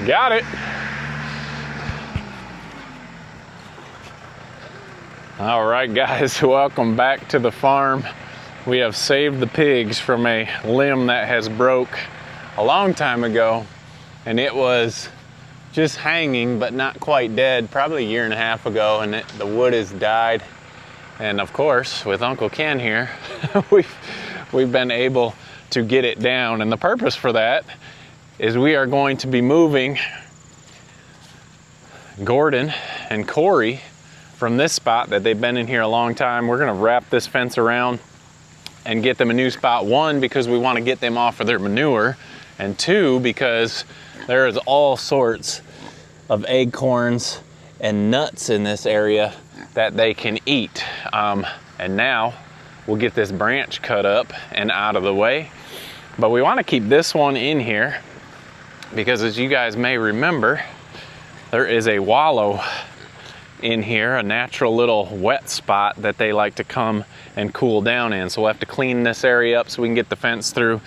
Got it. All right, guys, welcome back to the farm. We have saved the pigs from a limb that has broke a long time ago, and it was just hanging but not quite dead, probably a year and a half ago, and the wood has died. And of course, with Uncle Ken here, we've been able to get it down. And the purpose for that is we are going to be moving Gordon and Corey from this spot that they've been in here a long time. We're gonna wrap this fence around and get them a new spot. One, because we wanna get them off of their manure, and two, because there is all sorts of acorns and nuts in this area that they can eat. And now we'll get this branch cut up and out of the way. But we wanna keep this one in here because, as you guys may remember, there is a wallow in here, a natural little wet spot that they like to come and cool down in. So we'll have to clean this area up so we can get the fence through,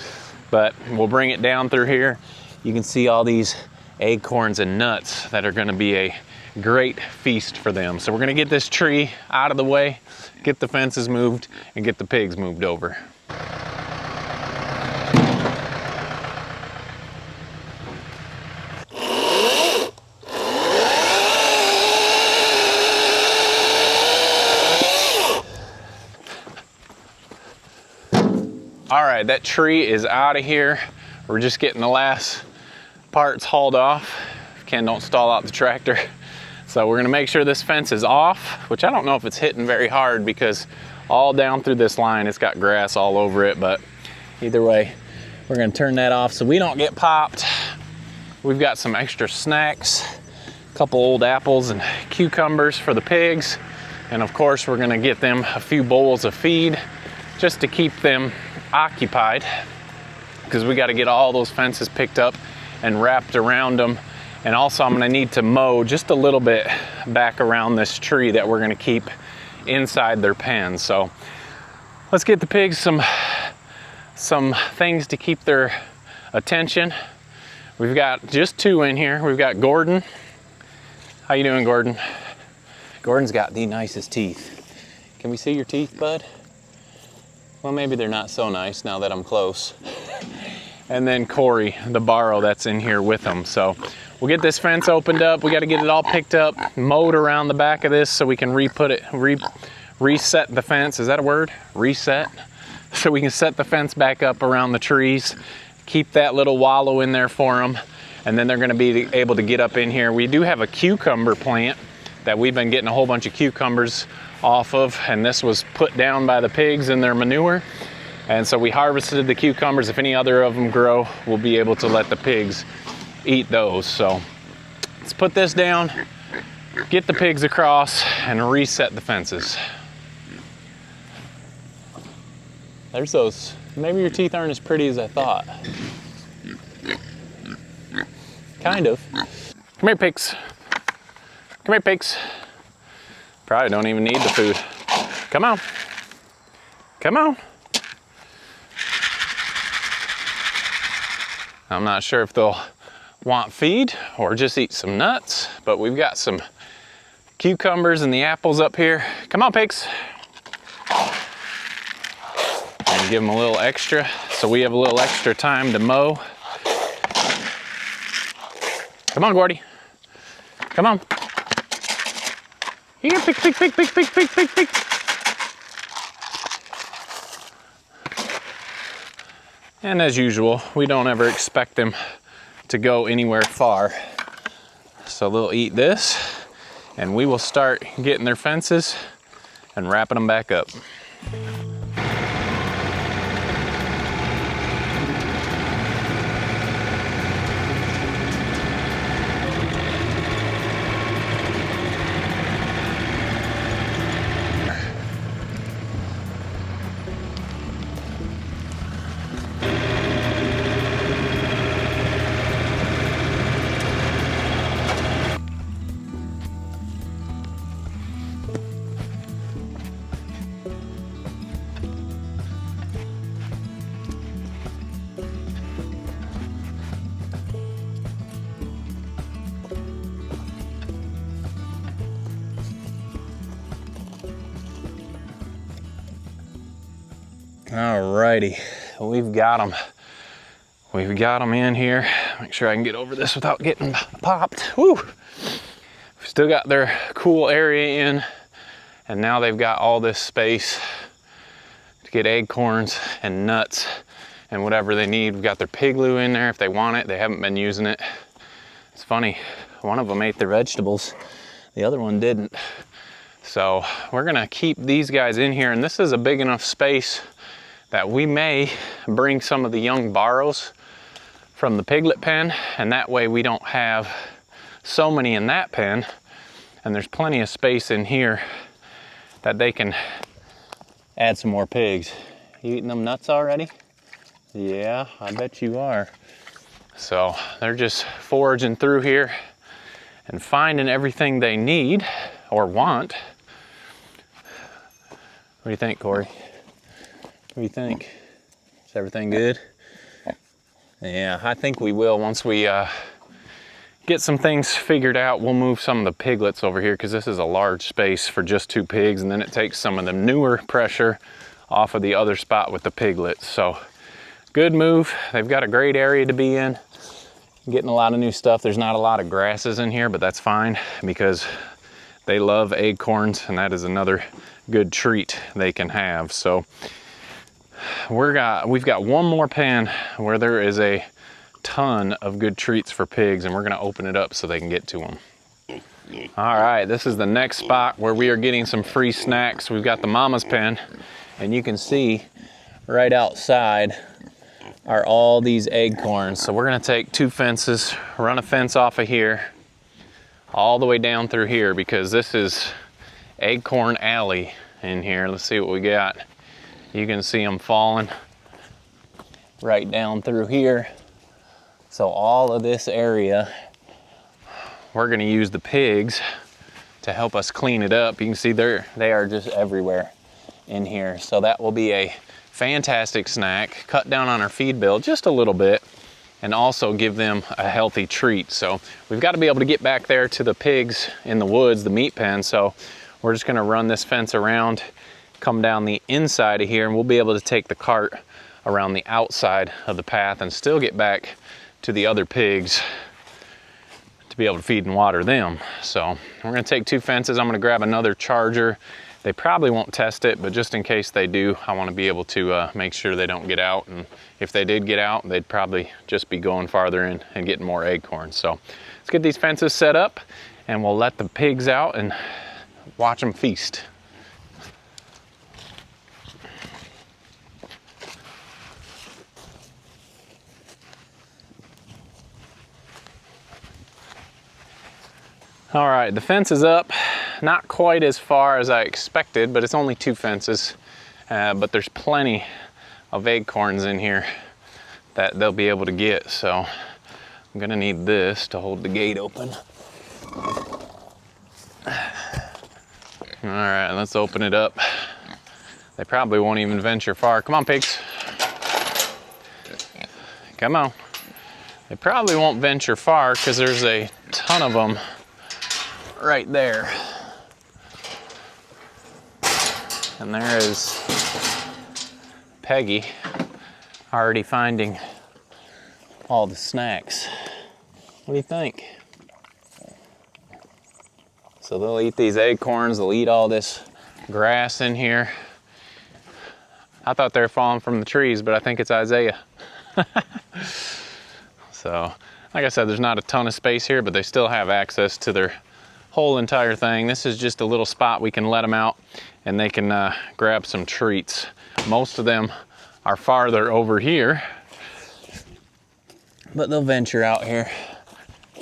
but we'll bring it down through here. You can see all these acorns and nuts that are gonna be a great feast for them. So we're gonna get this tree out of the way, get the fences moved, and get the pigs moved over. All right, that tree is out of here. We're just getting the last parts hauled off. Ken, don't stall out the tractor. So we're gonna make sure this fence is off, which I don't know if it's hitting very hard because all down through this line, it's got grass all over it, but either way, we're gonna turn that off so we don't get popped. We've got some extra snacks, a couple old apples and cucumbers for the pigs. And of course, we're gonna get them a few bowls of feed just to keep them occupied, because we got to get all those fences picked up and wrapped around them. And also I'm going to need to mow just a little bit back around this tree that we're going to keep inside their pen. So let's get the pigs some things to keep their attention. We've got just two in here. We've got Gordon. How you doing, Gordon? Gordon's got the nicest teeth. Can we see your teeth, bud? Well, maybe they're not so nice now that I'm close. And then Corey, the barrow that's in here with them. So we'll get this fence opened up. We got to get it all picked up, mowed around the back of this so we can reset the fence. Is that a word? Reset? So we can set the fence back up around the trees, keep that little wallow in there for them, and then they're going to be able to get up in here. We do have a cucumber plant that we've been getting a whole bunch of cucumbers off of, and this was put down by the pigs in their manure. And so we harvested the cucumbers. If any other of them grow, we'll be able to let the pigs eat those. So let's put this down, get the pigs across, and reset the fences. There's those. Maybe your teeth aren't as pretty as I thought. Kind of. Come here, pigs. Come here, pigs. Probably don't even need the food. Come on. Come on. I'm not sure if they'll want feed or just eat some nuts, but we've got some cucumbers and the apples up here. Come on, pigs. And give them a little extra so we have a little extra time to mow. Come on, Gordy. Come on. Here, pick. And as usual, we don't ever expect them to go anywhere far. So they'll eat this, and we will start getting their fences and wrapping them back up. Alrighty, we've got them. We've got them in here. Make sure I can get over this without getting popped. Woo! We've still got their cool area in, and now they've got all this space to get acorns and nuts and whatever they need. We've got their pig loo in there if they want it. They haven't been using it. It's funny, one of them ate their vegetables, the other one didn't. So we're gonna keep these guys in here, and this is a big enough space that we may bring some of the young barrows from the piglet pen, and that way we don't have so many in that pen, and there's plenty of space in here that they can add some more pigs. You eating them nuts already? Yeah, I bet you are. So they're just foraging through here and finding everything they need or want. What do you think, Corey? What do you think? Is everything good? Yeah, I think we will. Once we get some things figured out, we'll move some of the piglets over here because this is a large space for just 2 pigs, and then it takes some of the newer pressure off of the other spot with the piglets. So good move. They've got a great area to be in. Getting a lot of new stuff. There's not a lot of grasses in here, but that's fine because they love acorns, and that is another good treat they can have. So we've got one more pen where there is a ton of good treats for pigs, and we're gonna open it up so they can get to them. All right, this is the next spot where we are getting some free snacks. We've got the mama's pen, and you can see right outside are all these acorns. So we're gonna take 2 fences, run a fence off of here, all the way down through here, because this is acorn alley in here. Let's see what we got. You can see them falling right down through here. So all of this area, we're gonna use the pigs to help us clean it up. You can see they are just everywhere in here. So that will be a fantastic snack, cut down on our feed bill just a little bit, and also give them a healthy treat. So we've got to be able to get back there to the pigs in the woods, the meat pen. So we're just gonna run this fence around, come down the inside of here, and we'll be able to take the cart around the outside of the path and still get back to the other pigs to be able to feed and water them. So we're gonna take 2 fences. I'm gonna grab another charger. They probably won't test it, but just in case they do, I wanna be able to make sure they don't get out. And if they did get out, they'd probably just be going farther in and getting more acorns. So let's get these fences set up, and we'll let the pigs out and watch them feast. All right, the fence is up. Not quite as far as I expected, but it's only 2 fences. But there's plenty of acorns in here that they'll be able to get. So I'm gonna need this to hold the gate open. All right, let's open it up. They probably won't even venture far. Come on, pigs. Come on. They probably won't venture far because there's a ton of them right there. And there is Peggy already finding all the snacks. What do you think? So they'll eat these acorns, they'll eat all this grass in here. I thought they were falling from the trees, but I think it's Isaiah. So, like I said, there's not a ton of space here, but they still have access to their whole entire thing. This is just a little spot we can let them out, and they can grab some treats. Most of them are farther over here, but they'll venture out here.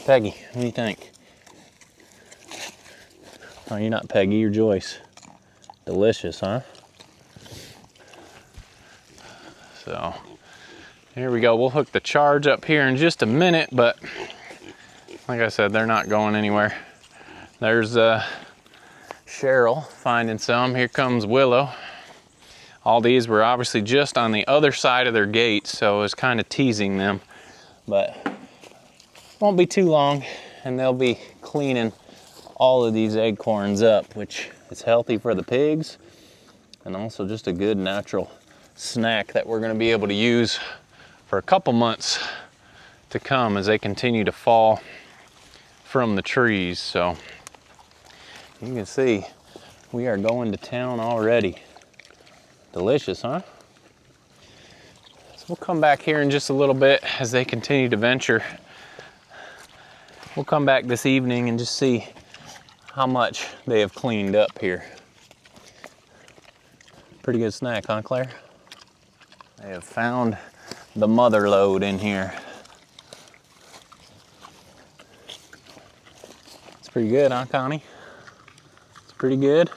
Peggy, what do you think? Oh, you're not Peggy, you're Joyce. Delicious, huh? So, here we go. We'll hook the charge up here in just a minute, but like I said, they're not going anywhere. There's Cheryl finding some. Here comes Willow. All these were obviously just on the other side of their gate, so it's kind of teasing them, but won't be too long and they'll be cleaning all of these acorns up, which is healthy for the pigs and also just a good natural snack that we're gonna be able to use for a couple months to come as they continue to fall from the trees. So you can see we are going to town already. Delicious, huh? So we'll come back here in just a little bit as they continue to venture. We'll come back this evening and just see how much they have cleaned up here. Pretty good snack, huh, Claire? They have found the mother lode in here. It's pretty good, huh, Connie? It's pretty good.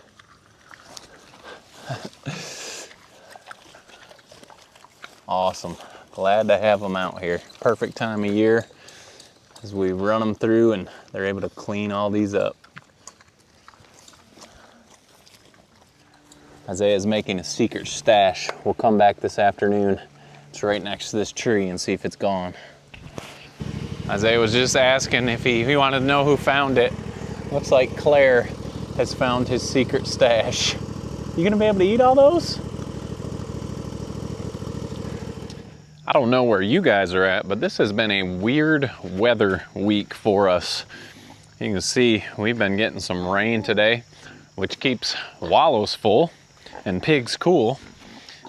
Awesome. Glad to have them out here. Perfect time of year as we run them through and they're able to clean all these up. Isaiah's making a secret stash. We'll come back this afternoon. It's right next to this tree and see if it's gone. Isaiah was just asking if he wanted to know who found it. Looks like Claire has found his secret stash. You gonna be able to eat all those? I don't know where you guys are at, but this has been a weird weather week for us. You can see we've been getting some rain today, which keeps wallows full and pigs cool.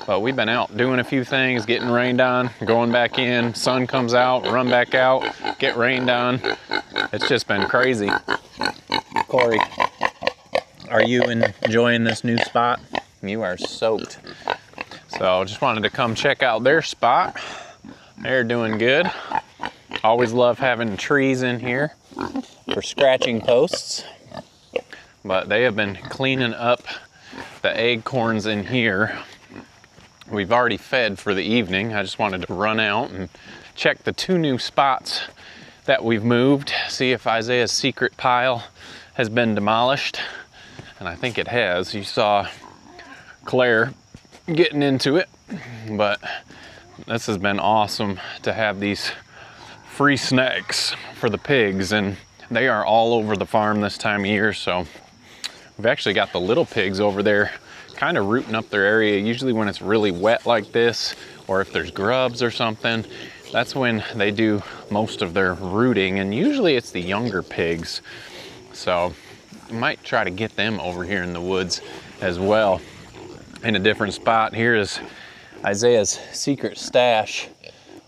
But we've been out doing a few things, getting rained on, going back in, sun comes out, run back out, get rained on. It's just been crazy. Corey, are you enjoying this new spot? You are soaked. So just wanted to come check out their spot. They're doing good. Always love having trees in here for scratching posts. But they have been cleaning up the acorns in here. We've already fed for the evening. I just wanted to run out and check the 2 new spots that we've moved, see if Isaiah's secret pile has been demolished. And I think it has. You saw Claire getting into it, but this has been awesome to have these free snacks for the pigs, and they are all over the farm this time of year. So we've actually got the little pigs over there kind of rooting up their area. Usually when it's really wet like this, or if there's grubs or something, that's when they do most of their rooting, and usually it's the younger pigs. So I might try to get them over here in the woods as well. In a different spot, here is Isaiah's secret stash,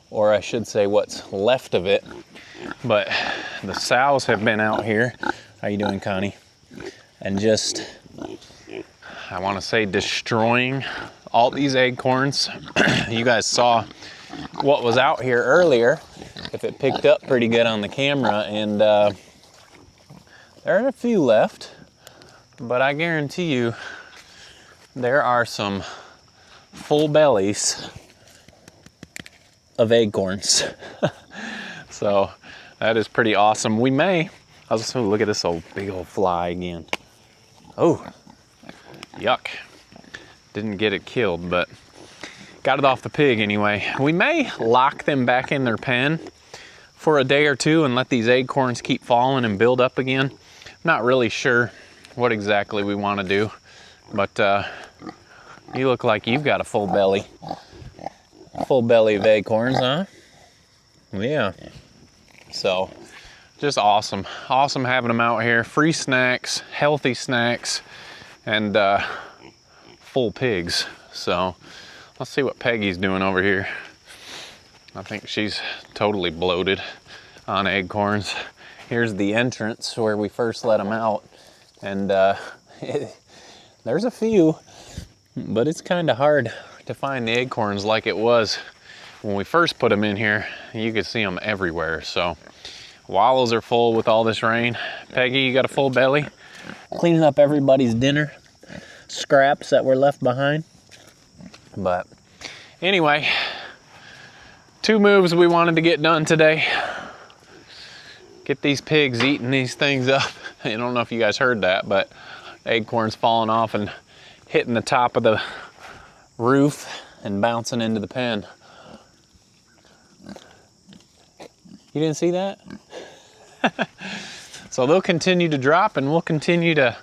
or I should say what's left of it. But the sows have been out here. How you doing, Connie? And just, I want to say, destroying all these acorns. You guys saw what was out here earlier, if it picked up pretty good on the camera, and there are a few left, but I guarantee you there are some full bellies of acorns. So that is pretty awesome. We may, I'll just look at this big old fly again. Oh, yuck. Didn't get it killed, but got it off the pig anyway. We may lock them back in their pen for a day or two and let these acorns keep falling and build up again. Not really sure what exactly we want to do, but you look like you've got a full belly of acorns, huh? Yeah. So just awesome having them out here. Free snacks, healthy snacks, and full pigs. So let's see what Peggy's doing over here. I think she's totally bloated on acorns. Here's the entrance where we first let them out, and there's a few, but it's kind of hard to find the acorns like it was when we first put them in here. You could see them everywhere. So wallows are full with all this rain. Peggy, you got a full belly? Cleaning up everybody's dinner scraps that were left behind. But anyway, 2 moves we wanted to get done today. Get these pigs eating these things up. I don't know if you guys heard that, but acorns falling off and hitting the top of the roof and bouncing into the pen. You didn't see that? So they'll continue to drop, and we'll continue to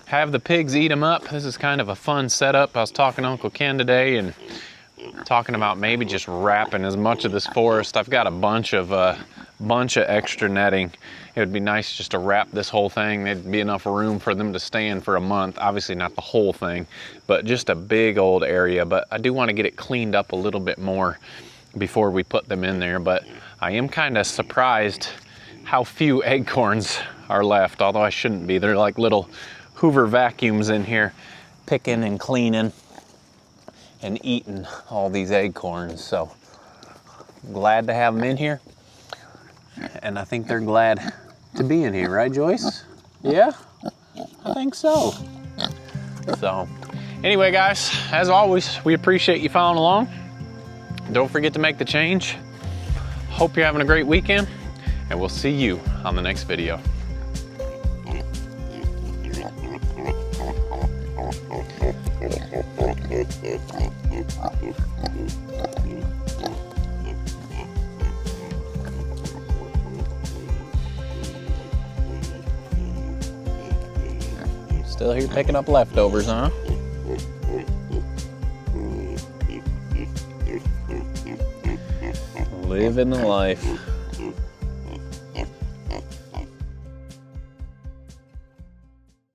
have the pigs eat them up. This is kind of a fun setup. I was talking to Uncle Ken today, and talking about maybe just wrapping as much of this forest. I've got a bunch of extra netting. It would be nice just to wrap this whole thing. There'd be enough room for them to stay in for a month. Obviously not the whole thing, but just a big old area. But I do want to get it cleaned up a little bit more before we put them in there. But I am kind of surprised how few acorns are left, although I shouldn't be. They're like little Hoover vacuums in here, picking and cleaning and eating all these acorns. So I'm glad to have them in here. And I think they're glad to be in here, right, Joyce? Yeah, I think so. So anyway, guys, as always, we appreciate you following along. Don't forget to make the change. Hope you're having a great weekend, and we'll see you on the next video. Still here picking up leftovers, huh? Living the life.